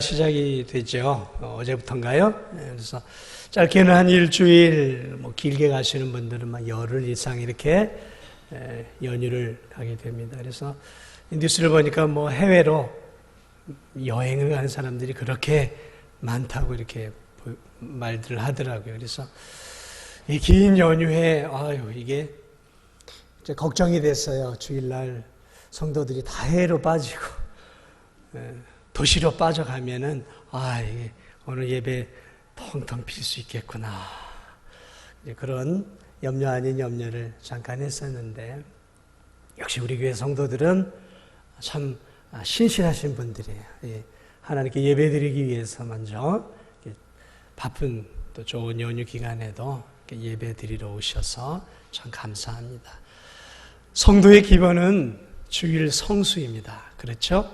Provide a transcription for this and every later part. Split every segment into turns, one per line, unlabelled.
시작이 되죠. 어제부터인가요? 그래서 짧게는 한 일주일, 길게 가시는 분들은 막 열흘 이상 이렇게 연휴를 가게 됩니다. 그래서 뉴스를 보니까 해외로 여행을 가는 사람들이 그렇게 많다고 이렇게 말들을 하더라고요. 그래서 이 긴 연휴에 이게 이제 걱정이 됐어요. 주일날 성도들이 다 해외로 빠지고 도시로 빠져가면은 이게 오늘 예배 텅텅 빌 수 있겠구나. 그런 염려 아닌 염려를 잠깐 했었는데 역시 우리 교회 성도들은 참 신실하신 분들이에요. 하나님께 예배드리기 위해서 먼저 바쁜 또 좋은 연휴 기간에도 예배드리러 오셔서 참 감사합니다. 성도의 기본은 주일 성수입니다. 그렇죠?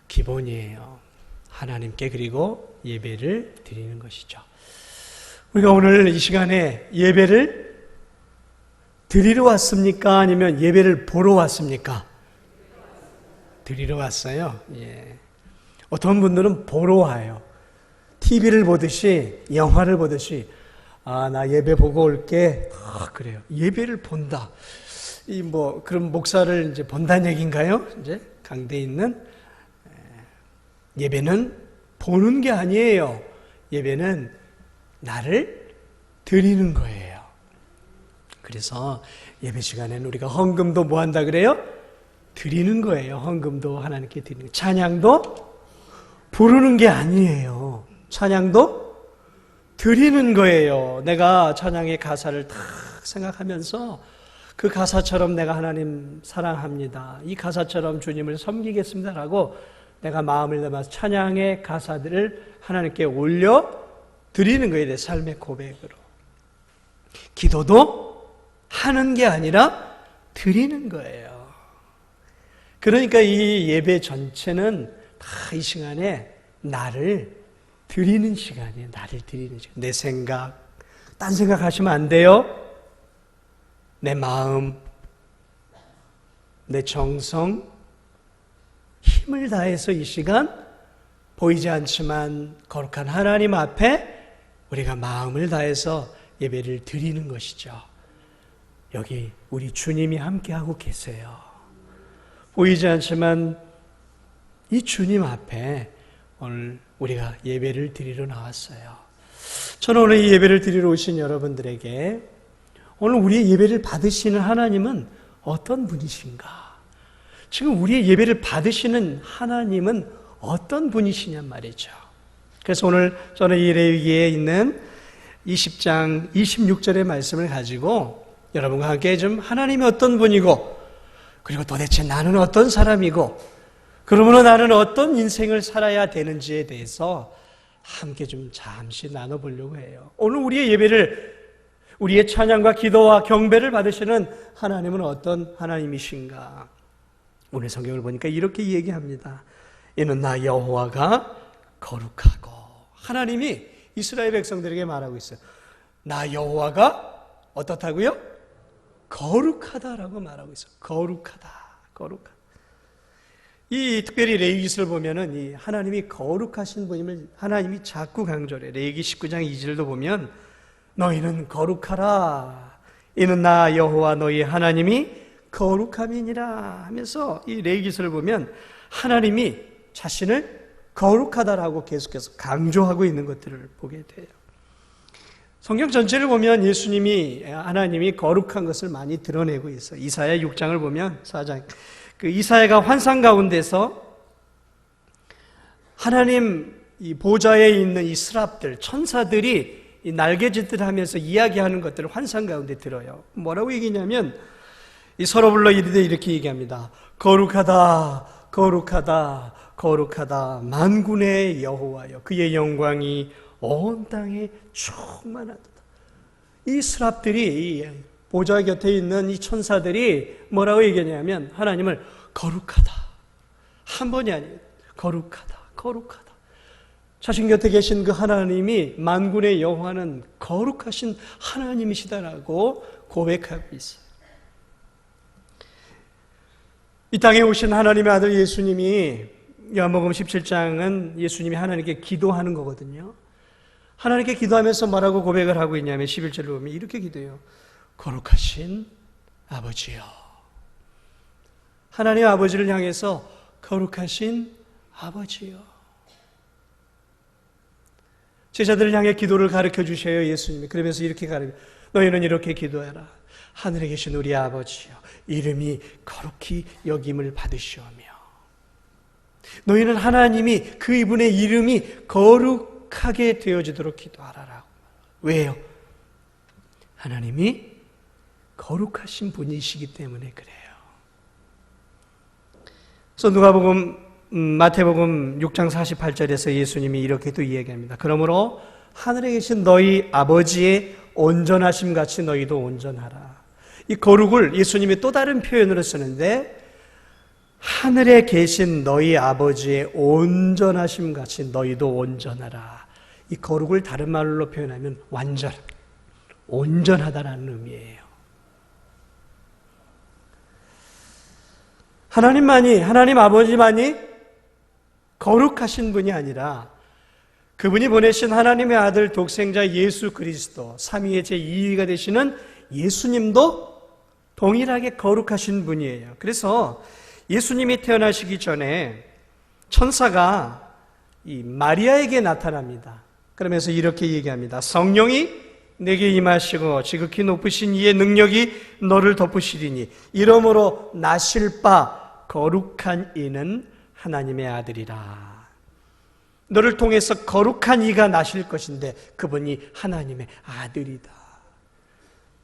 기본이에요. 하나님께 그리고 예배를 드리는 것이죠. 우리가 오늘 이 시간에 예배를 드리러 왔습니까? 아니면 예배를 보러 왔습니까? 드리러 왔어요. 어떤 분들은 보러 와요. TV를 보듯이, 영화를 보듯이, 나 예배 보고 올게. 그래요. 예배를 본다. 그럼 목사를 이제 본다는 얘기인가요? 이제 강대에 있는 예배는 보는 게 아니에요. 예배는 나를 드리는 거예요. 그래서 예배 시간에는 우리가 헌금도 뭐 한다 그래요? 드리는 거예요. 헌금도 하나님께 드리는 거예요. 찬양도 부르는 게 아니에요. 찬양도 드리는 거예요. 내가 찬양의 가사를 딱 생각하면서 그 가사처럼 내가 하나님 사랑합니다. 이 가사처럼 주님을 섬기겠습니다라고 내가 마음을 담아서 찬양의 가사들을 하나님께 올려 드리는 거에 대해 삶의 고백으로. 기도도 하는 게 아니라 드리는 거예요. 그러니까 이 예배 전체는 다 이 시간에 나를 드리는 시간이에요. 나를 드리는 시간. 내 생각, 딴 생각하시면 안 돼요. 내 마음, 내 정성, 힘을 다해서 이 시간 보이지 않지만 거룩한 하나님 앞에 우리가 마음을 다해서 예배를 드리는 것이죠. 여기 우리 주님이 함께하고 계세요. 보이지 않지만 이 주님 앞에 오늘 우리가 예배를 드리러 나왔어요. 저는 오늘 이 예배를 드리러 오신 여러분들에게 오늘 우리의 예배를 받으시는 하나님은 어떤 분이신가? 지금 우리의 예배를 받으시는 하나님은 어떤 분이시냔 말이죠. 그래서 오늘 저는 이 레위기에 있는 20장 26절의 말씀을 가지고 여러분과 함께 좀 하나님이 어떤 분이고 그리고 도대체 나는 어떤 사람이고 그러므로 나는 어떤 인생을 살아야 되는지에 대해서 함께 좀 잠시 나눠보려고 해요. 오늘 우리의 예배를 우리의 찬양과 기도와 경배를 받으시는 하나님은 어떤 하나님이신가? 오늘 성경을 보니까 이렇게 얘기합니다. 이는 나 여호와가 거룩하고. 하나님이 이스라엘 백성들에게 말하고 있어요. 나 여호와가 어떻다고요? 거룩하다라고 말하고 있어요. 거룩하다. 이 특별히 레위기서를 보면은 이 하나님이 거룩하신 분임을 하나님이 자꾸 강조해. 레위기 19장 2절도 보면 너희는 거룩하라. 이는 나 여호와 너희 하나님이 거룩함이니라 하면서 이 레위기서를 보면 하나님이 자신을 거룩하다라고 계속해서 강조하고 있는 것들을 보게 돼요. 성경 전체를 보면 예수님이 하나님이 거룩한 것을 많이 드러내고 있어요. 이사야 6장을 보면 4장 그 이사야가 환상 가운데서 하나님 이 보좌에 있는 이 스랍들 천사들이 이 날개짓을 하면서 이야기하는 것들을 환상 가운데 들어요. 뭐라고 얘기냐면 이 서로 불러 이르되 이렇게 얘기합니다. 거룩하다, 거룩하다, 거룩하다. 만군의 여호와여, 그의 영광이 온 땅에 충만하도다. 이 스랍들이 보좌 곁에 있는 이 천사들이 뭐라고 얘기하냐면 하나님을 거룩하다. 한 번이 아니에요. 거룩하다, 거룩하다. 자신 곁에 계신 그 하나님이 만군의 여호와는 거룩하신 하나님이시다라고 고백하고 있어요. 이 땅에 오신 하나님의 아들 예수님이 요한복음 17장은 예수님이 하나님께 기도하는 거거든요. 하나님께 기도하면서 뭐라고 고백을 하고 있냐면 11절을 보면 이렇게 기도해요. 거룩하신 아버지요. 하나님 아버지를 향해서 거룩하신 아버지요. 제자들을 향해 기도를 가르쳐 주셔요, 예수님이. 그러면서 이렇게 가르쳐, 너희는 이렇게 기도해라. 하늘에 계신 우리 아버지요, 이름이 거룩히 여김을 받으시오며, 너희는 하나님이 그 이분의 이름이 거룩하게 되어지도록 기도하라라고. 왜요? 하나님이 거룩하신 분이시기 때문에 그래요. 그래서 누가복음, 마태복음 6장 48절에서 예수님이 이렇게 또 이야기합니다. 그러므로 하늘에 계신 너희 아버지의 온전하심 같이 너희도 온전하라. 이 거룩을 예수님이 또 다른 표현으로 쓰는데, 하늘에 계신 너희 아버지의 온전하심 같이 너희도 온전하라. 이 거룩을 다른 말로 표현하면 완전, 온전하다라는 의미예요. 하나님 아버지만이 거룩하신 분이 아니라 그분이 보내신 하나님의 아들 독생자 예수 그리스도, 삼위의 제2위가 되시는 예수님도 동일하게 거룩하신 분이에요. 그래서 예수님이 태어나시기 전에 천사가 이 마리아에게 나타납니다. 그러면서 이렇게 얘기합니다. 성령이 내게 임하시고 지극히 높으신 이의 능력이 너를 덮으시리니 이러므로 나실 바 거룩한 이는 하나님의 아들이라. 너를 통해서 거룩한 이가 나실 것인데 그분이 하나님의 아들이다.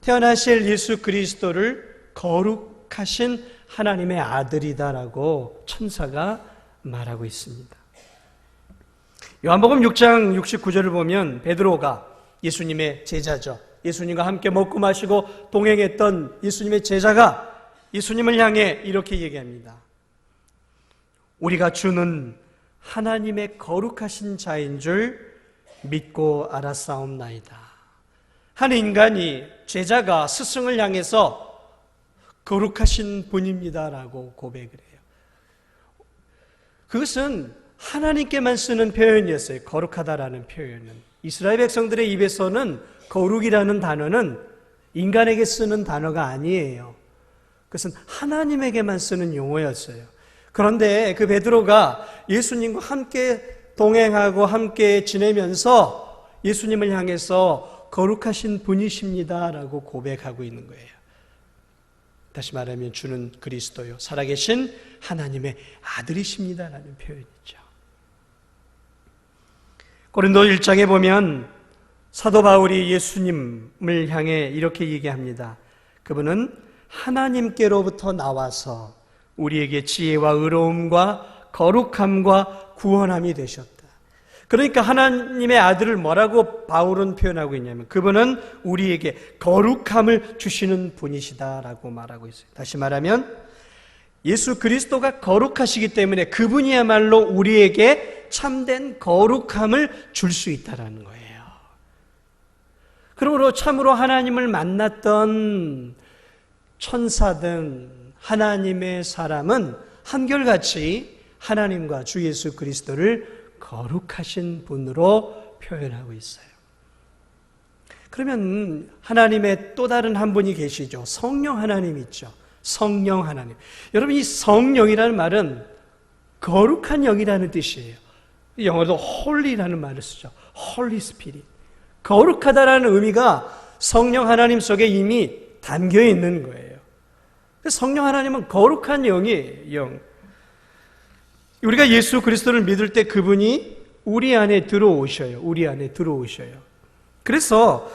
태어나실 예수 그리스도를 거룩하신 하나님의 아들이다라고 천사가 말하고 있습니다. 요한복음 6장 69절을 보면 베드로가, 예수님의 제자죠, 예수님과 함께 먹고 마시고 동행했던 예수님의 제자가 예수님을 향해 이렇게 얘기합니다. 우리가 주는 하나님의 거룩하신 자인 줄 믿고 알았사옵나이다. 한 인간이, 제자가 스승을 향해서 거룩하신 분입니다라고 고백을 해요. 그것은 하나님께만 쓰는 표현이었어요. 거룩하다라는 표현은. 이스라엘 백성들의 입에서는 거룩이라는 단어는 인간에게 쓰는 단어가 아니에요. 그것은 하나님에게만 쓰는 용어였어요. 그런데 그 베드로가 예수님과 함께 동행하고 함께 지내면서 예수님을 향해서 거룩하신 분이십니다라고 고백하고 있는 거예요. 다시 말하면 주는 그리스도요, 살아계신 하나님의 아들이십니다라는 표현이죠. 고린도 1장에 보면 사도 바울이 예수님을 향해 이렇게 얘기합니다. 그분은 하나님께로부터 나와서 우리에게 지혜와 의로움과 거룩함과 구원함이 되셨다. 그러니까 하나님의 아들을 뭐라고 바울은 표현하고 있냐면 그분은 우리에게 거룩함을 주시는 분이시다라고 말하고 있어요. 다시 말하면 예수 그리스도가 거룩하시기 때문에 그분이야말로 우리에게 참된 거룩함을 줄 수 있다라는 거예요. 그러므로 참으로 하나님을 만났던 천사든 하나님의 사람은 한결같이 하나님과 주 예수 그리스도를 거룩하신 분으로 표현하고 있어요. 그러면 하나님의 또 다른 한 분이 계시죠. 성령 하나님 있죠. 성령 하나님. 여러분, 이 성령이라는 말은 거룩한 영이라는 뜻이에요. 영어로 holy라는 말을 쓰죠. Holy Spirit. 거룩하다라는 의미가 성령 하나님 속에 이미 담겨 있는 거예요. 성령 하나님은 거룩한 영이에요. 영. 우리가 예수 그리스도를 믿을 때 그분이 우리 안에 들어오셔요. 우리 안에 들어오셔요. 그래서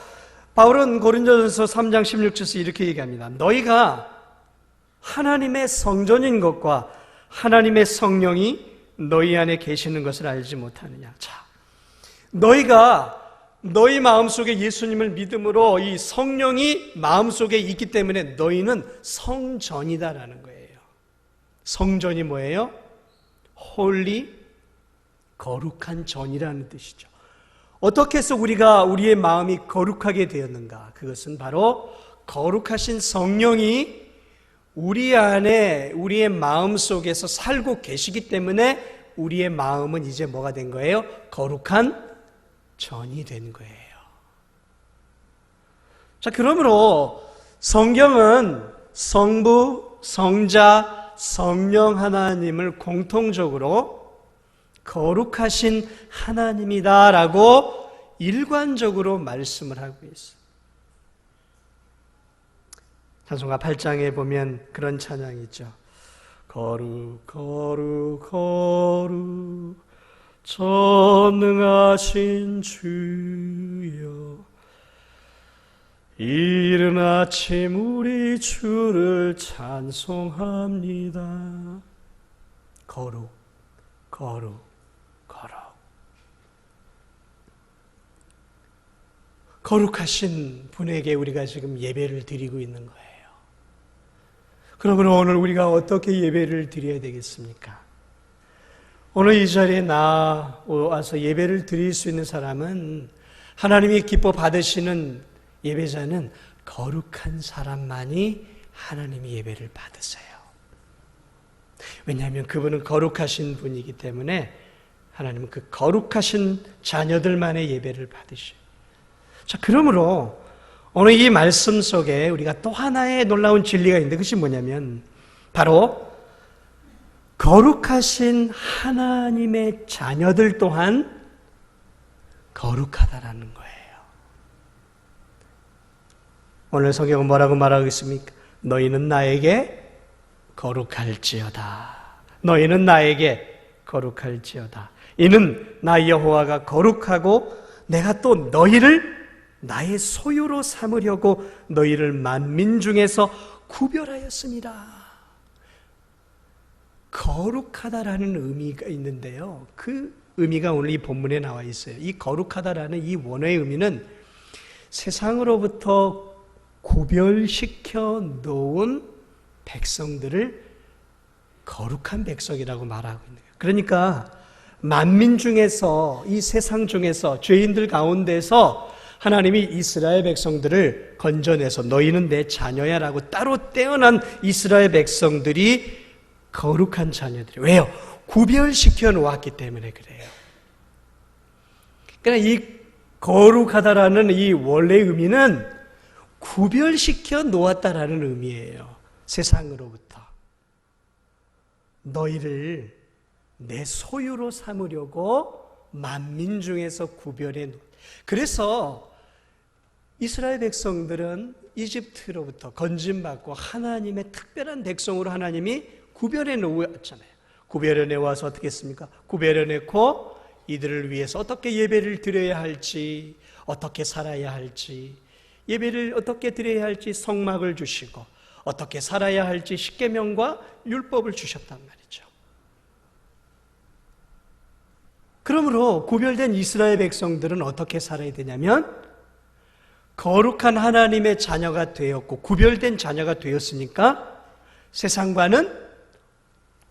바울은 고린도전서 3장 16절에서 이렇게 얘기합니다. 너희가 하나님의 성전인 것과 하나님의 성령이 너희 안에 계시는 것을 알지 못하느냐. 자, 너희가 너희 마음속에 예수님을 믿음으로 이 성령이 마음속에 있기 때문에 너희는 성전이다라는 거예요. 성전이 뭐예요? 홀리, 거룩한 전이라는 뜻이죠. 어떻게 해서 우리가 우리의 마음이 거룩하게 되었는가? 그것은 바로 거룩하신 성령이 우리 안에 우리의 마음 속에서 살고 계시기 때문에 우리의 마음은 이제 뭐가 된 거예요? 거룩한 전이 된 거예요. 자, 그러므로 성경은 성부, 성자, 성령 하나님을 공통적으로 거룩하신 하나님이다라고 일관적으로 말씀을 하고 있어요. 찬송가 8장에 보면 그런 찬양이 있죠. 거룩 거룩 거룩 전능하신 주여, 이른 아침 우리 주를 찬송합니다. 거룩 거룩 거룩. 거룩하신 분에게 우리가 지금 예배를 드리고 있는 거예요. 그러면 오늘 우리가 어떻게 예배를 드려야 되겠습니까? 오늘 이 자리에 나와서 예배를 드릴 수 있는 사람은, 하나님이 기뻐 받으시는 예배자는 거룩한 사람만이 하나님의 예배를 받으세요. 왜냐하면 그분은 거룩하신 분이기 때문에 하나님은 그 거룩하신 자녀들만의 예배를 받으셔요. 자, 그러므로 오늘 이 말씀 속에 우리가 또 하나의 놀라운 진리가 있는데, 그것이 뭐냐면 바로 거룩하신 하나님의 자녀들 또한 거룩하다라는 거예요. 오늘 성경은 뭐라고 말하고 있습니까? 너희는 나에게 거룩할지어다. 너희는 나에게 거룩할지어다. 이는 나 여호와가 거룩하고 내가 또 너희를 나의 소유로 삼으려고 너희를 만민 중에서 구별하였습니다. 거룩하다라는 의미가 있는데요, 그 의미가 오늘 이 본문에 나와 있어요. 이 거룩하다라는 이 원어의 의미는 세상으로부터 구별시켜 놓은 백성들을 거룩한 백성이라고 말하고 있는 거예요. 그러니까 만민 중에서, 이 세상 중에서, 죄인들 가운데서 하나님이 이스라엘 백성들을 건져내서 너희는 내 자녀야 라고 따로 떼어난 이스라엘 백성들이 거룩한 자녀들이에요. 왜요? 구별시켜 놓았기 때문에 그래요. 그러니까 이 거룩하다라는 이 원래의 의미는 구별시켜 놓았다라는 의미예요. 세상으로부터 너희를 내 소유로 삼으려고 만민 중에서 구별해 놓. 그래서 이스라엘 백성들은 이집트로부터 건짐받고 하나님의 특별한 백성으로 하나님이 구별해 놓았잖아요. 구별해 내와서 어떻게 했습니까? 구별해 내고 이들을 위해서 어떻게 예배를 드려야 할지, 어떻게 살아야 할지, 예배를 어떻게 드려야 할지 성막을 주시고, 어떻게 살아야 할지 십계명과 율법을 주셨단 말이죠. 그러므로 구별된 이스라엘 백성들은 어떻게 살아야 되냐면, 거룩한 하나님의 자녀가 되었고 구별된 자녀가 되었으니까 세상과는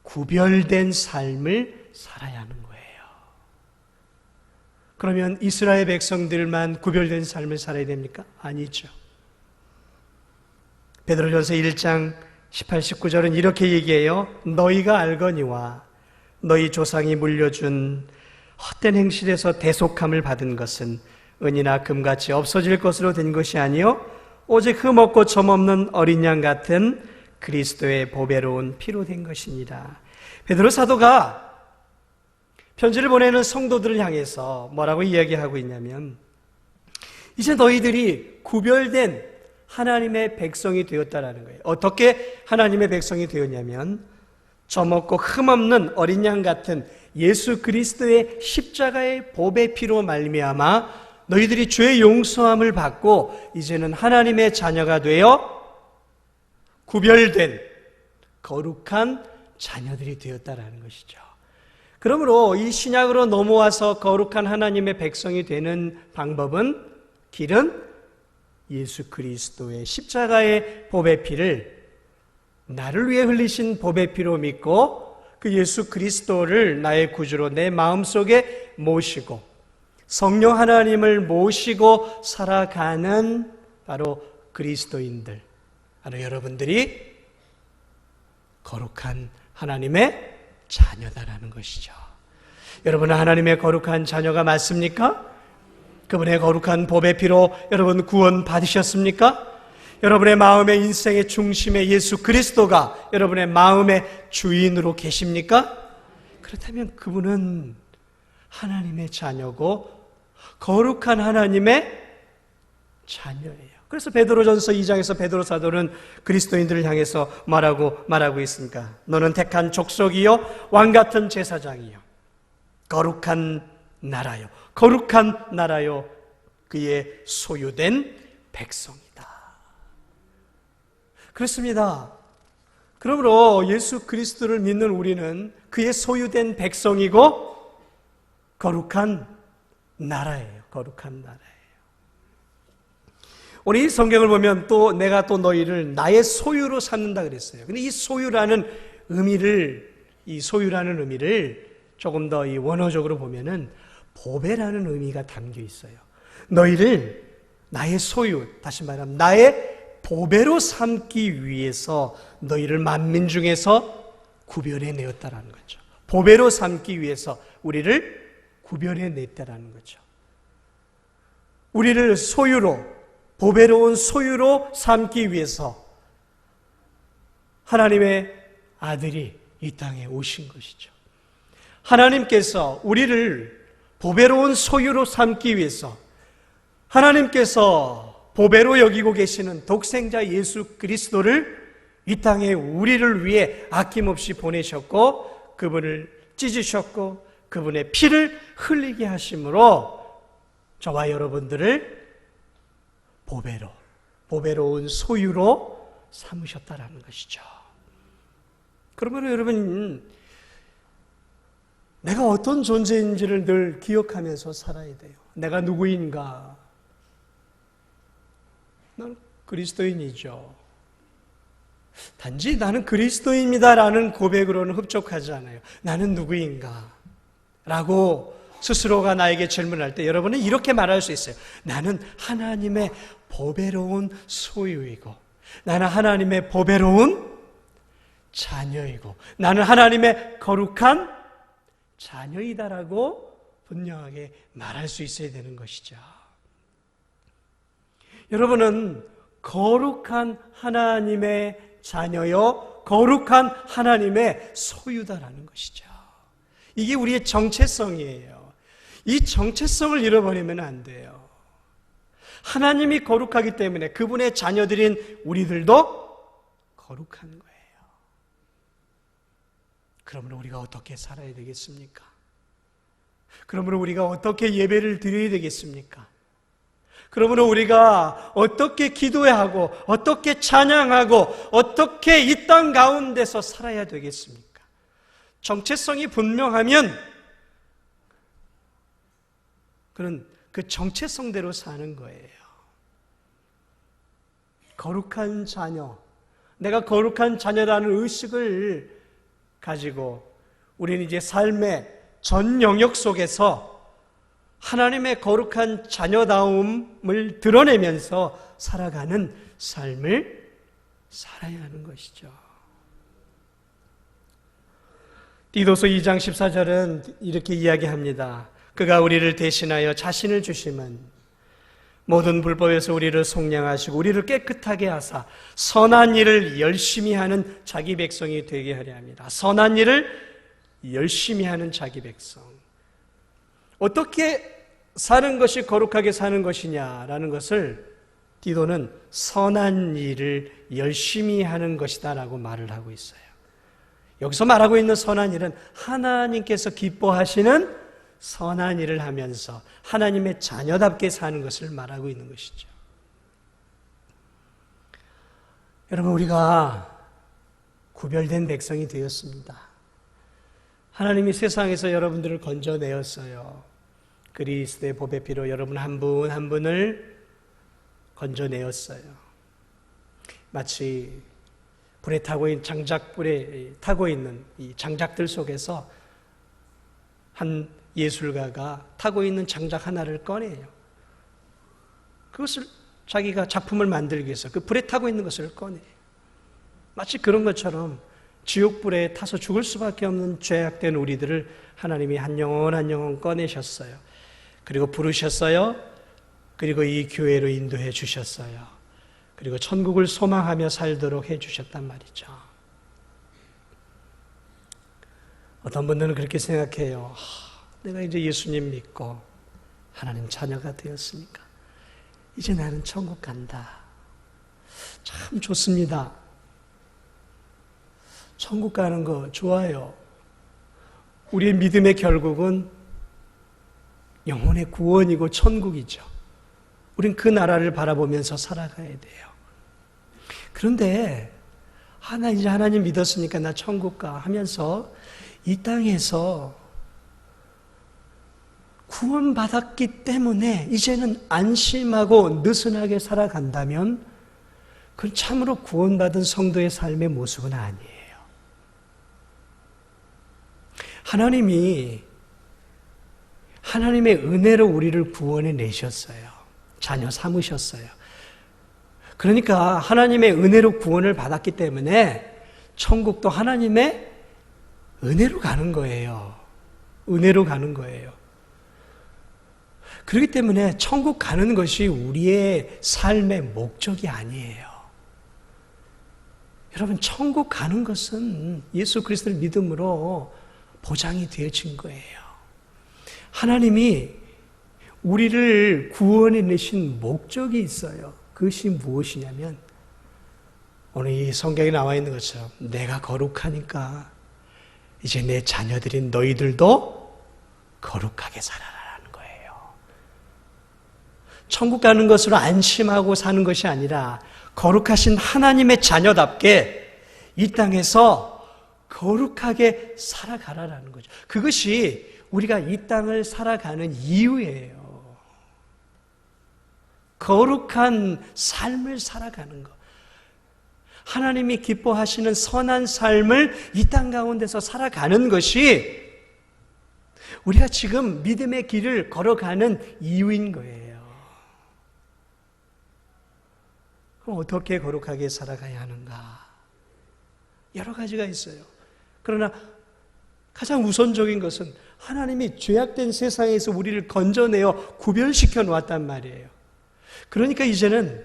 구별된 삶을 살아야 하는 거예요. 그러면 이스라엘 백성들만 구별된 삶을 살아야 됩니까? 아니죠. 베드로전서 1장 18, 19절은 이렇게 얘기해요. 너희가 알거니와 너희 조상이 물려준 헛된 행실에서 대속함을 받은 것은 은이나 금같이 없어질 것으로 된 것이 아니요 오직 흠없고 점없는 어린 양 같은 그리스도의 보배로운 피로 된 것이니라. 베드로 사도가 편지를 보내는 성도들을 향해서 뭐라고 이야기하고 있냐면, 이제 너희들이 구별된 하나님의 백성이 되었다라는 거예요. 어떻게 하나님의 백성이 되었냐면, 점없고 흠없는 어린 양 같은 예수 그리스도의 십자가의 보배 피로 말미암아 너희들이 죄의 용서함을 받고 이제는 하나님의 자녀가 되어 구별된 거룩한 자녀들이 되었다라는 것이죠. 그러므로 이 신약으로 넘어와서 거룩한 하나님의 백성이 되는 방법은, 길은 예수 그리스도의 십자가의 보배 피를, 나를 위해 흘리신 보배 피로 믿고 그 예수 그리스도를 나의 구주로 내 마음속에 모시고 성령 하나님을 모시고 살아가는 바로 그리스도인들, 바로 여러분들이 거룩한 하나님의 자녀다라는 것이죠. 여러분은 하나님의 거룩한 자녀가 맞습니까? 그분의 거룩한 보배 피로 여러분 구원 받으셨습니까? 여러분의 마음의 인생의 중심에 예수 그리스도가 여러분의 마음의 주인으로 계십니까? 그렇다면 그분은 하나님의 자녀고 거룩한 하나님의 자녀예요. 그래서 베드로전서 2장에서 베드로 사도는 그리스도인들을 향해서 말하고 있습니까? 너는 택한 족속이요 왕같은 제사장이요 거룩한 나라요 거룩한 나라요 그의 소유된 백성이다. 그렇습니다. 그러므로 예수 그리스도를 믿는 우리는 그의 소유된 백성이고 거룩한 나라예요. 거룩한 나라예요. 오늘 이 성경을 보면 또 내가 또 너희를 나의 소유로 삼는다 그랬어요. 근데 이 소유라는 의미를 조금 더 이 원어적으로 보면은 보배라는 의미가 담겨 있어요. 너희를 나의 소유, 다시 말하면 나의 보배로 삼기 위해서 너희를 만민 중에서 구별해 내었다라는 거죠. 보배로 삼기 위해서 우리를 구별해 냈다라는 거죠. 우리를 소유로, 보배로운 소유로 삼기 위해서 하나님의 아들이 이 땅에 오신 것이죠. 하나님께서 우리를 보배로운 소유로 삼기 위해서 하나님께서 보배로 여기고 계시는 독생자 예수 그리스도를 이 땅에 우리를 위해 아낌없이 보내셨고 그분을 찢으셨고 그분의 피를 흘리게 하심으로 저와 여러분들을 보배로운 소유로 삼으셨다라는 것이죠. 그러므로 여러분, 내가 어떤 존재인지를 늘 기억하면서 살아야 돼요. 내가 누구인가? 난 그리스도인이죠. 단지 나는 그리스도인이다라는 고백으로는 흡족하지 않아요. 나는 누구인가? 라고 스스로가 나에게 질문할 때 여러분은 이렇게 말할 수 있어요. 나는 하나님의 보배로운 소유이고 나는 하나님의 보배로운 자녀이고 나는 하나님의 거룩한 자녀이다라고 분명하게 말할 수 있어야 되는 것이죠. 여러분은 거룩한 하나님의 자녀요 거룩한 하나님의 소유다라는 것이죠. 이게 우리의 정체성이에요. 이 정체성을 잃어버리면 안 돼요. 하나님이 거룩하기 때문에 그분의 자녀들인 우리들도 거룩한 거예요. 그러므로 우리가 어떻게 살아야 되겠습니까? 그러므로 우리가 어떻게 예배를 드려야 되겠습니까? 그러므로 우리가 어떻게 기도해야 하고 어떻게 찬양하고 어떻게 이 땅 가운데서 살아야 되겠습니까? 정체성이 분명하면 그는 그 정체성대로 사는 거예요. 거룩한 자녀, 내가 거룩한 자녀라는 의식을 가지고 우리는 이제 삶의 전 영역 속에서 하나님의 거룩한 자녀다움을 드러내면서 살아가는 삶을 살아야 하는 것이죠. 디도서 2장 14절은 이렇게 이야기합니다. 그가 우리를 대신하여 자신을 주심은 모든 불법에서 우리를 속량하시고 우리를 깨끗하게 하사 선한 일을 열심히 하는 자기 백성이 되게 하려 합니다. 선한 일을 열심히 하는 자기 백성. 어떻게 사는 것이 거룩하게 사는 것이냐라는 것을 디도는 선한 일을 열심히 하는 것이다 라고 말을 하고 있어요. 여기서 말하고 있는 선한 일은 하나님께서 기뻐하시는 선한 일을 하면서 하나님의 자녀답게 사는 것을 말하고 있는 것이죠. 여러분, 우리가 구별된 백성이 되었습니다. 하나님이 세상에서 여러분들을 건져내었어요. 그리스도의 보배 피로 여러분 한 분 한 분을 건져내었어요. 마치 불에 타고 있는 장작불에 타고 있는 이 장작들 속에서 한 예술가가 타고 있는 장작 하나를 꺼내요. 그것을 자기가 작품을 만들기 위해서 그 불에 타고 있는 것을 꺼내요. 마치 그런 것처럼 지옥불에 타서 죽을 수밖에 없는 죄악된 우리들을 하나님이 한 영혼 한 영혼 꺼내셨어요. 그리고 부르셨어요. 그리고 이 교회로 인도해 주셨어요. 그리고 천국을 소망하며 살도록 해 주셨단 말이죠. 어떤 분들은 그렇게 생각해요. 내가 이제 예수님 믿고 하나님 자녀가 되었으니까 이제 나는 천국 간다. 참 좋습니다. 천국 가는 거 좋아요. 우리의 믿음의 결국은 영혼의 구원이고 천국이죠. 우린 그 나라를 바라보면서 살아가야 돼요. 그런데 나 이제 하나님 믿었으니까 나 천국 가 하면서 이 땅에서 구원받았기 때문에 이제는 안심하고 느슨하게 살아간다면 그건 참으로 구원받은 성도의 삶의 모습은 아니에요. 하나님이 하나님의 은혜로 우리를 구원해 내셨어요. 자녀 삼으셨어요. 그러니까 하나님의 은혜로 구원을 받았기 때문에 천국도 하나님의 은혜로 가는 거예요. 은혜로 가는 거예요. 그렇기 때문에 천국 가는 것이 우리의 삶의 목적이 아니에요. 여러분, 천국 가는 것은 예수 그리스도를 믿음으로 보장이 되어진 거예요. 하나님이 우리를 구원해 내신 목적이 있어요. 그것이 무엇이냐면 오늘 이 성경에 나와 있는 것처럼 내가 거룩하니까 이제 내 자녀들인 너희들도 거룩하게 살아라라는 거예요. 천국 가는 것으로 안심하고 사는 것이 아니라 거룩하신 하나님의 자녀답게 이 땅에서 거룩하게 살아가라라는 거죠. 그것이 우리가 이 땅을 살아가는 이유예요. 거룩한 삶을 살아가는 것. 하나님이 기뻐하시는 선한 삶을 이 땅 가운데서 살아가는 것이 우리가 지금 믿음의 길을 걸어가는 이유인 거예요. 그럼 어떻게 거룩하게 살아가야 하는가? 여러 가지가 있어요. 그러나 가장 우선적인 것은 하나님이 죄악된 세상에서 우리를 건져내어 구별시켜 놓았단 말이에요. 그러니까 이제는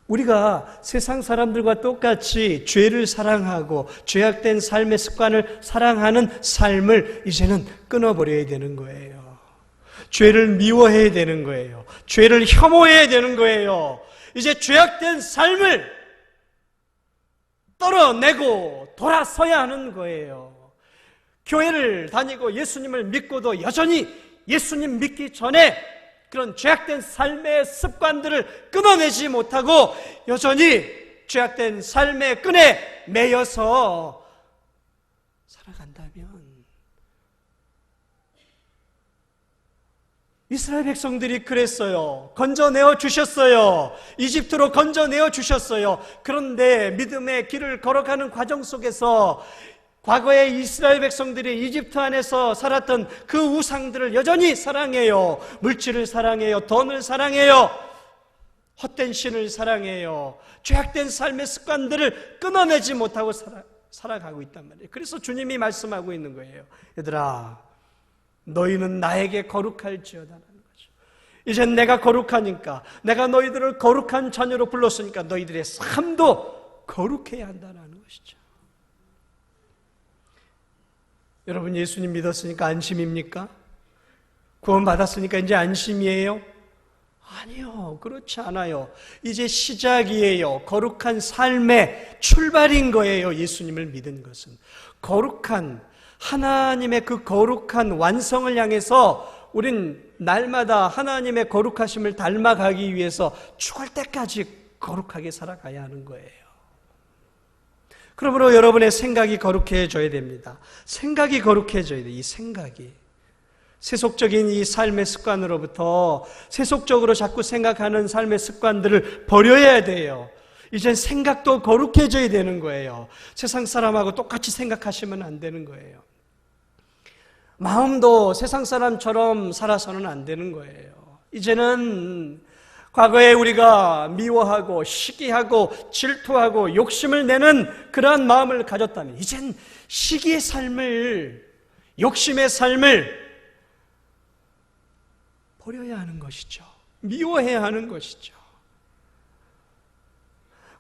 우리가 세상 사람들과 똑같이 죄를 사랑하고 죄악된 삶의 습관을 사랑하는 삶을 이제는 끊어버려야 되는 거예요. 죄를 미워해야 되는 거예요. 죄를 혐오해야 되는 거예요. 이제 죄악된 삶을 떨어내고 돌아서야 하는 거예요. 교회를 다니고 예수님을 믿고도 여전히 예수님 믿기 전에 그런 죄악된 삶의 습관들을 끊어내지 못하고 여전히 죄악된 삶의 끈에 매여서 살아간다면 이스라엘 백성들이 그랬어요. 건져내어 주셨어요. 이집트로 건져내어 주셨어요. 그런데 믿음의 길을 걸어가는 과정 속에서 과거에 이스라엘 백성들이 이집트 안에서 살았던 그 우상들을 여전히 사랑해요. 물질을 사랑해요. 돈을 사랑해요. 헛된 신을 사랑해요. 죄악된 삶의 습관들을 끊어내지 못하고 살아가고 있단 말이에요. 그래서 주님이 말씀하고 있는 거예요. 얘들아, 너희는 나에게 거룩할지어다라는 거죠. 이제 내가 거룩하니까, 내가 너희들을 거룩한 자녀로 불렀으니까 너희들의 삶도 거룩해야 한다는 것이죠. 여러분, 예수님 믿었으니까 안심입니까? 구원받았으니까 이제 안심이에요? 아니요, 그렇지 않아요. 이제 시작이에요. 거룩한 삶의 출발인 거예요. 예수님을 믿은 것은 거룩한 하나님의 그 거룩한 완성을 향해서 우린 날마다 하나님의 거룩하심을 닮아가기 위해서 죽을 때까지 거룩하게 살아가야 하는 거예요. 그러므로 여러분의 생각이 거룩해져야 됩니다. 생각이 거룩해져야 돼요. 이 생각이. 세속적인 이 삶의 습관으로부터 세속적으로 자꾸 생각하는 삶의 습관들을 버려야 돼요. 이젠 생각도 거룩해져야 되는 거예요. 세상 사람하고 똑같이 생각하시면 안 되는 거예요. 마음도 세상 사람처럼 살아서는 안 되는 거예요. 이제는 과거에 우리가 미워하고 시기하고 질투하고 욕심을 내는 그러한 마음을 가졌다면 이젠 시기의 삶을, 욕심의 삶을 버려야 하는 것이죠. 미워해야 하는 것이죠.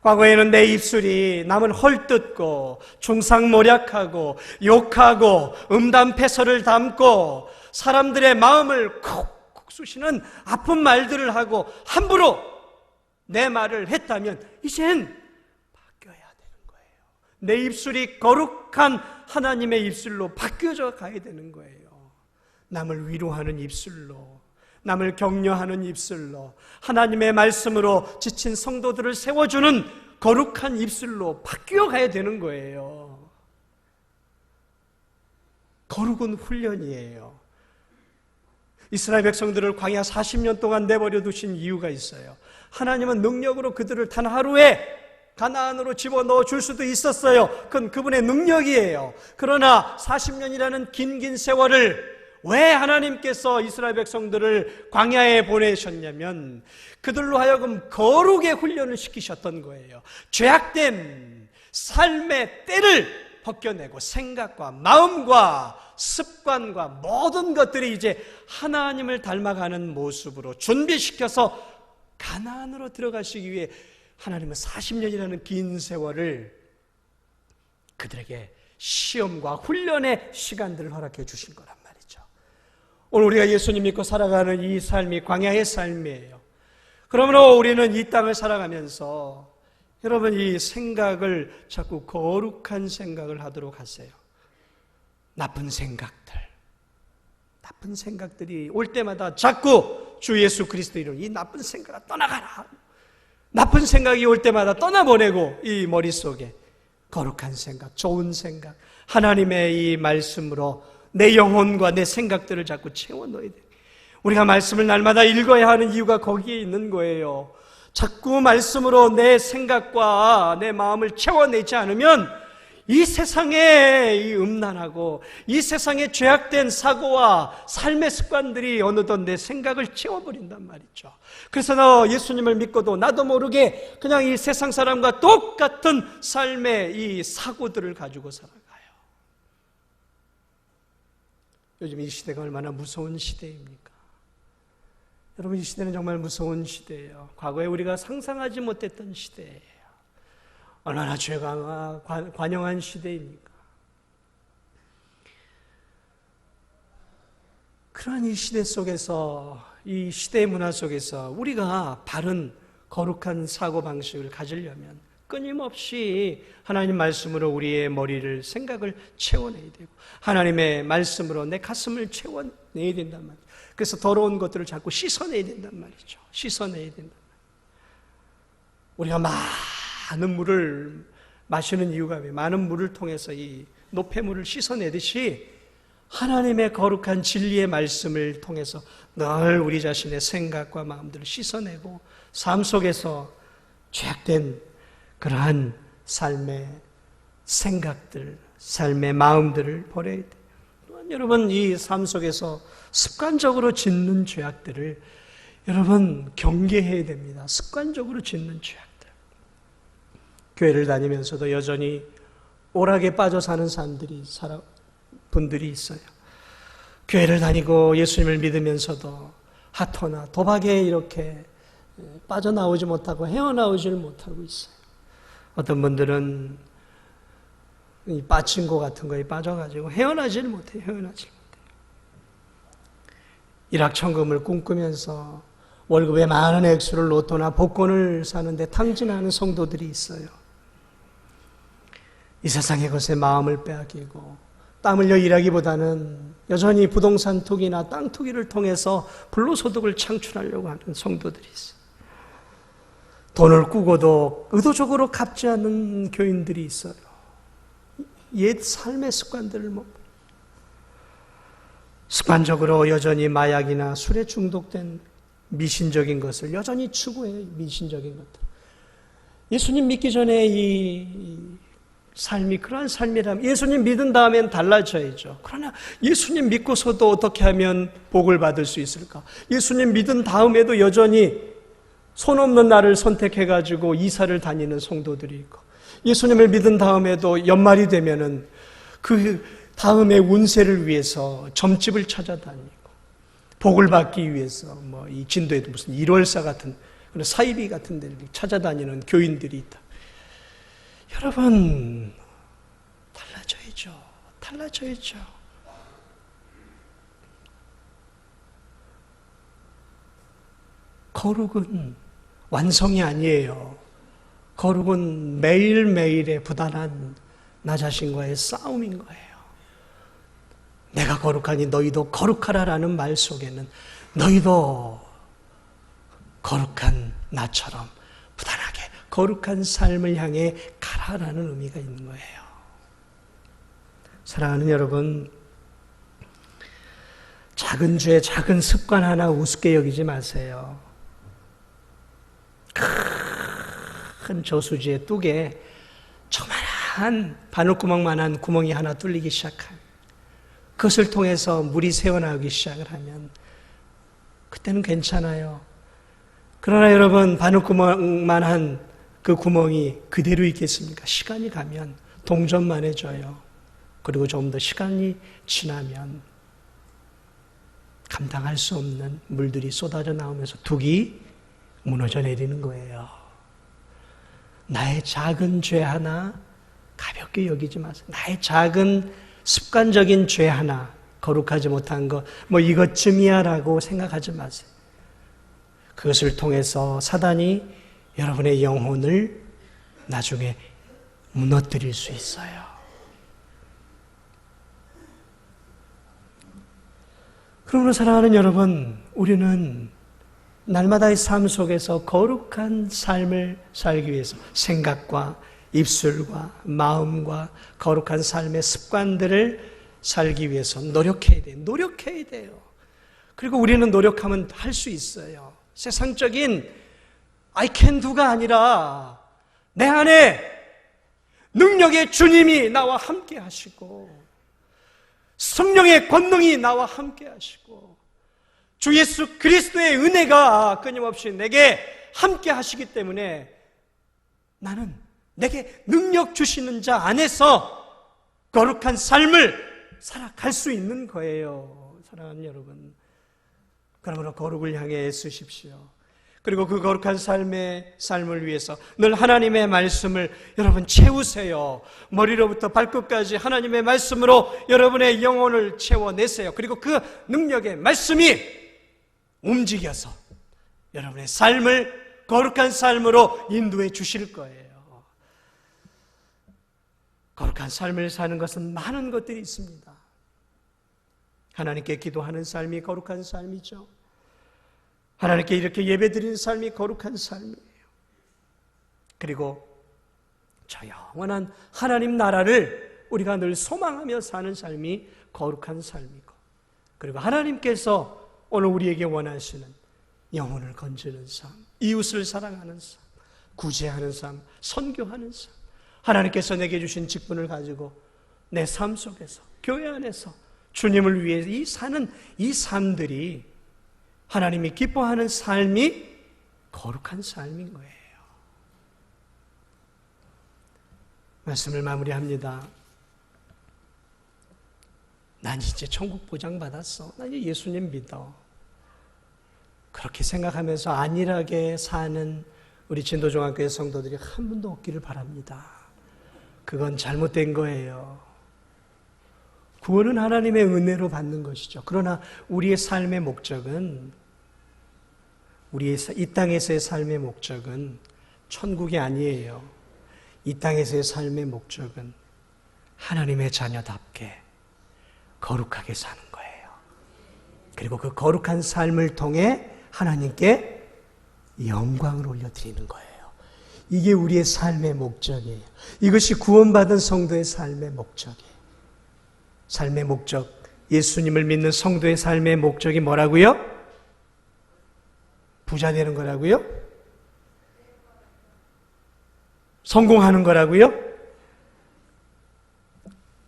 과거에는 내 입술이 남을 헐뜯고 중상모략하고 욕하고 음담패설을 담고 사람들의 마음을 콕콕 쑤시는 아픈 말들을 하고 함부로 내 말을 했다면 이젠 바뀌어야 되는 거예요. 내 입술이 거룩한 하나님의 입술로 바뀌어져 가야 되는 거예요. 남을 위로하는 입술로, 남을 격려하는 입술로, 하나님의 말씀으로 지친 성도들을 세워주는 거룩한 입술로 바뀌어 가야 되는 거예요. 거룩은 훈련이에요. 이스라엘 백성들을 광야 40년 동안 내버려 두신 이유가 있어요. 하나님은 능력으로 그들을 단 하루에 가나안으로 집어넣어 줄 수도 있었어요. 그건 그분의 능력이에요. 그러나 40년이라는 긴 세월을 왜 하나님께서 이스라엘 백성들을 광야에 보내셨냐면 그들로 하여금 거룩의 훈련을 시키셨던 거예요. 죄악된 삶의 때를 벗겨내고 생각과 마음과 습관과 모든 것들이 이제 하나님을 닮아가는 모습으로 준비시켜서 가나안으로 들어가시기 위해 하나님은 40년이라는 긴 세월을 그들에게 시험과 훈련의 시간들을 허락해 주신 거란 말이에요. 오늘 우리가 예수님 믿고 살아가는 이 삶이 광야의 삶이에요. 그러므로 우리는 이 땅을 살아가면서 여러분 이 생각을 자꾸 거룩한 생각을 하도록 하세요. 나쁜 생각들이 올 때마다 자꾸 주 예수 그리스도 이름 이 나쁜 생각을 떠나가라. 나쁜 생각이 올 때마다 떠나보내고 이 머릿속에 거룩한 생각, 좋은 생각, 하나님의 이 말씀으로 내 영혼과 내 생각들을 자꾸 채워 넣어야 돼. 우리가 말씀을 날마다 읽어야 하는 이유가 거기에 있는 거예요. 자꾸 말씀으로 내 생각과 내 마음을 채워내지 않으면 이 세상의 이 음란하고 이 세상의 죄악된 사고와 삶의 습관들이 어느덧 내 생각을 채워버린단 말이죠. 그래서 너 예수님을 믿고도 나도 모르게 그냥 이 세상 사람과 똑같은 삶의 이 사고들을 가지고 살아가요. 요즘 이 시대가 얼마나 무서운 시대입니까? 여러분 이 시대는 정말 무서운 시대예요. 과거에 우리가 상상하지 못했던 시대예요. 얼마나 죄가 관영한 시대입니까? 그런 이 시대 속에서, 이 시대의 문화 속에서 우리가 바른 거룩한 사고방식을 가지려면 끊임없이 하나님 말씀으로 우리의 머리를, 생각을 채워내야 되고 하나님의 말씀으로 내 가슴을 채워내야 된단 말이죠. 그래서 더러운 것들을 자꾸 씻어내야 된단 말이죠. 씻어내야 된단 말이죠. 우리가 많은 물을 마시는 이유가 왜? 많은 물을 통해서 이 노폐물을 씻어내듯이 하나님의 거룩한 진리의 말씀을 통해서 늘 우리 자신의 생각과 마음들을 씻어내고 삶 속에서 죄악된 그러한 삶의 생각들, 삶의 마음들을 버려야 돼요. 또한 여러분 이 삶 속에서 습관적으로 짓는 죄악들을 여러분 경계해야 됩니다. 습관적으로 짓는 죄악들. 교회를 다니면서도 여전히 오락에 빠져 사는 분들이 있어요. 교회를 다니고 예수님을 믿으면서도 하토나 도박에 이렇게 빠져나오지 못하고 헤어나오지를 못하고 있어요. 어떤 분들은 이 빠친코 같은 거에 빠져가지고 헤어나지를 못해요. 일확천금을 꿈꾸면서 월급의 많은 액수를 로또나 복권을 사는데 탕진하는 성도들이 있어요. 이 세상의 것에 마음을 빼앗기고 땀 흘려 일하기보다는 여전히 부동산 투기나 땅 투기를 통해서 불로소득을 창출하려고 하는 성도들이 있어요. 돈을 꾸고도 의도적으로 갚지 않는 교인들이 있어요. 옛 삶의 습관들을 습관적으로 여전히 마약이나 술에 중독된 미신적인 것을 여전히 추구해요. 미신적인 것들. 예수님 믿기 전에 이 삶이 그러한 삶이라면 예수님 믿은 다음엔 달라져야죠. 그러나 예수님 믿고서도 어떻게 하면 복을 받을 수 있을까? 예수님 믿은 다음에도 여전히 손 없는 날을 선택해가지고 이사를 다니는 성도들이 있고, 예수님을 믿은 다음에도 연말이 되면은 그 다음에 운세를 위해서 점집을 찾아다니고, 복을 받기 위해서 뭐 이 진도에도 무슨 1월사 같은 그런 사이비 같은 데를 찾아다니는 교인들이 있다. 여러분, 달라져야죠. 거룩은 완성이 아니에요. 거룩은 매일매일의 부단한 나 자신과의 싸움인 거예요. 내가 거룩하니 너희도 거룩하라라는 말 속에는 너희도 거룩한 나처럼 부단하게 거룩한 삶을 향해 가라라는 의미가 있는 거예요. 사랑하는 여러분, 작은 죄, 작은 습관 하나 우습게 여기지 마세요. 큰 저수지의 뚝에 조그만한 바늘구멍만한 구멍이 하나 뚫리기 시작한, 그것을 통해서 물이 새어나오기 시작을 하면 그때는 괜찮아요. 그러나 여러분, 바늘구멍만한 그 구멍이 그대로 있겠습니까? 시간이 가면 동전만해져요. 그리고 좀 더 시간이 지나면 감당할 수 없는 물들이 쏟아져 나오면서 둑이 무너져 내리는 거예요. 나의 작은 죄 하나 가볍게 여기지 마세요. 나의 작은 습관적인 죄 하나, 거룩하지 못한 거, 뭐 이것쯤이야 라고 생각하지 마세요. 그것을 통해서 사단이 여러분의 영혼을 나중에 무너뜨릴 수 있어요. 그러므로 사랑하는 여러분, 우리는 날마다의 삶 속에서 거룩한 삶을 살기 위해서 생각과 입술과 마음과 거룩한 삶의 습관들을 살기 위해서 노력해야 돼요. 그리고 우리는 노력하면 할 수 있어요. 세상적인 I can do가 아니라 내 안에 능력의 주님이 나와 함께 하시고 성령의 권능이 나와 함께 하시고 주 예수 그리스도의 은혜가 끊임없이 내게 함께 하시기 때문에 나는 내게 능력 주시는 자 안에서 거룩한 삶을 살아갈 수 있는 거예요. 사랑하는 여러분, 그러므로 거룩을 향해 애쓰십시오. 그리고 그 거룩한 삶을 위해서 늘 하나님의 말씀을 여러분 채우세요. 머리로부터 발끝까지 하나님의 말씀으로 여러분의 영혼을 채워내세요. 그리고 그 능력의 말씀이 움직여서 여러분의 삶을 거룩한 삶으로 인도해 주실 거예요. 거룩한 삶을 사는 것은 많은 것들이 있습니다. 하나님께 기도하는 삶이 거룩한 삶이죠. 하나님께 이렇게 예배드리는 삶이 거룩한 삶이에요. 그리고 저 영원한 하나님 나라를 우리가 늘 소망하며 사는 삶이 거룩한 삶이고, 그리고 하나님께서 오늘 우리에게 원하시는 영혼을 건지는 삶, 이웃을 사랑하는 삶, 구제하는 삶, 선교하는 삶, 하나님께서 내게 주신 직분을 가지고 내 삶 속에서 교회 안에서 주님을 위해 사는 이 삶들이 하나님이 기뻐하는 삶이 거룩한 삶인 거예요. 말씀을 마무리합니다. 난 이제 천국 보장받았어. 난 이제 예수님 믿어. 그렇게 생각하면서 안일하게 사는 우리 진도중학교의 성도들이 한 분도 없기를 바랍니다. 그건 잘못된 거예요. 구원은 하나님의 은혜로 받는 것이죠. 그러나 우리의 삶의 목적은, 우리의 이 땅에서의 삶의 목적은 천국이 아니에요. 이 땅에서의 삶의 목적은 하나님의 자녀답게 거룩하게 사는 거예요. 그리고 그 거룩한 삶을 통해 하나님께 영광을 올려드리는 거예요. 이게 우리의 삶의 목적이에요. 이것이 구원받은 성도의 삶의 목적이에요. 삶의 목적, 예수님을 믿는 성도의 삶의 목적이 뭐라고요? 부자 되는 거라고요? 성공하는 거라고요?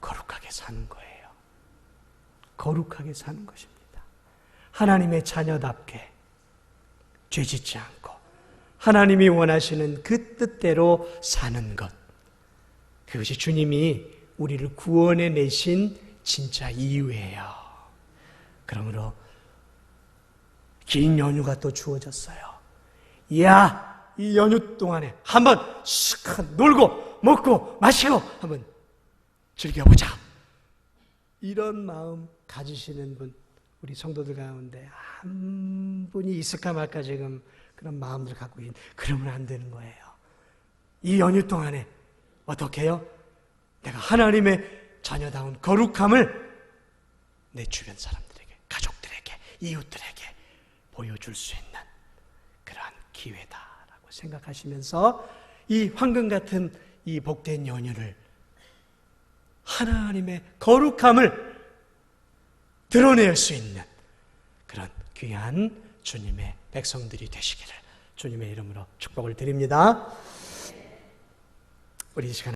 거룩하게 사는 거예요. 거룩하게 사는 것입니다. 하나님의 자녀답게 죄짓지 않고 하나님이 원하시는 그 뜻대로 사는 것, 그것이 주님이 우리를 구원해 내신 진짜 이유예요. 그러므로 긴 연휴가 또 주어졌어요. 이야, 이 연휴 동안에 한번 쓱 놀고 먹고 마시고 한번 즐겨보자. 이런 마음 가지시는 분, 우리 성도들 가운데 한 분이 있을까 말까 지금 그런 마음을 갖고 있는, 그러면 안 되는 거예요. 이 연휴 동안에 어떻게 해요? 내가 하나님의 자녀다운 거룩함을 내 주변 사람들에게, 가족들에게, 이웃들에게 보여줄 수 있는 그러한 기회다라고 생각하시면서 이 황금 같은 이 복된 연휴를 하나님의 거룩함을 드러낼 수 있는 그런 귀한 주님의 백성들이 되시기를 주님의 이름으로 축복을 드립니다. 우리 이 시간